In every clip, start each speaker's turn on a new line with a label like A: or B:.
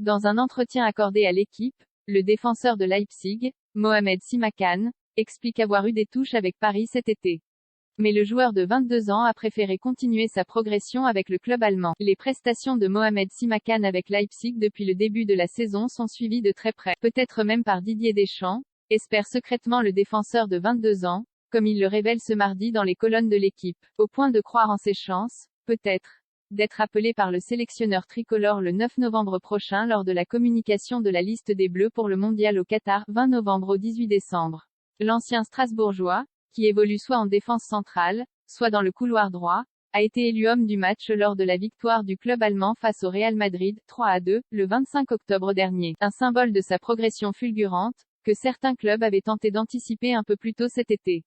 A: Dans un entretien accordé à l'équipe, le défenseur de Leipzig, Mohamed Simakan, explique avoir eu des touches avec Paris cet été. Mais le joueur de 22 ans a préféré continuer sa progression avec le club allemand. Les prestations de Mohamed Simakan avec Leipzig depuis le début de la saison sont suivies de très près, peut-être même par Didier Deschamps, espère secrètement le défenseur de 22 ans, comme il le révèle ce mardi dans les colonnes de l'équipe. Au point de croire en ses chances, peut-être, d'être appelé par le sélectionneur tricolore le 9 novembre prochain lors de la communication de la liste des Bleus pour le mondial au Qatar, 20 novembre au 18 décembre. L'ancien Strasbourgeois, qui évolue soit en défense centrale, soit dans le couloir droit, a été élu homme du match lors de la victoire du club allemand face au Real Madrid, 3-2, le 25 octobre dernier. Un symbole de sa progression fulgurante, que certains clubs avaient tenté d'anticiper un peu plus tôt cet été.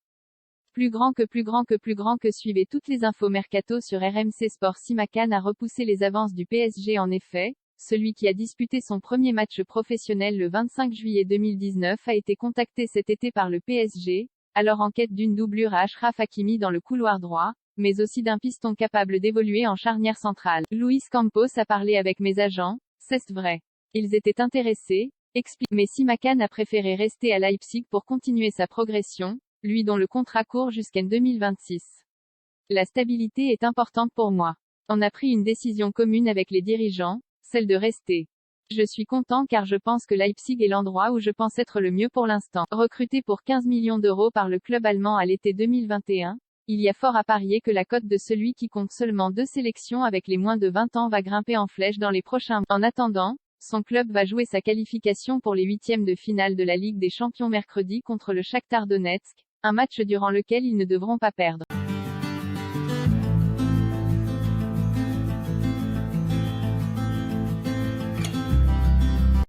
A: Plus grand que suivez toutes les infos mercato sur RMC Sport. Simakan a repoussé les avances du PSG. En effet, celui qui a disputé son premier match professionnel le 25 juillet 2019 a été contacté cet été par le PSG, alors en quête d'une doublure à Achraf Hakimi dans le couloir droit, mais aussi d'un piston capable d'évoluer en charnière centrale. Luis Campos a parlé avec mes agents, c'est vrai. Ils étaient intéressés, explique. Mais Simakan a préféré rester à Leipzig pour continuer sa progression, lui dont le contrat court jusqu'en 2026. La stabilité est importante pour moi. On a pris une décision commune avec les dirigeants, celle de rester. Je suis content car je pense que Leipzig est l'endroit où je pense être le mieux pour l'instant. Recruté pour 15 millions d'euros par le club allemand à l'été 2021, il y a fort à parier que la cote de celui qui compte seulement 2 sélections avec les moins de 20 ans va grimper en flèche dans les prochains mois. En attendant, son club va jouer sa qualification pour les huitièmes de finale de la Ligue des Champions mercredi contre le Shakhtar Donetsk, un match durant lequel ils ne devront pas perdre.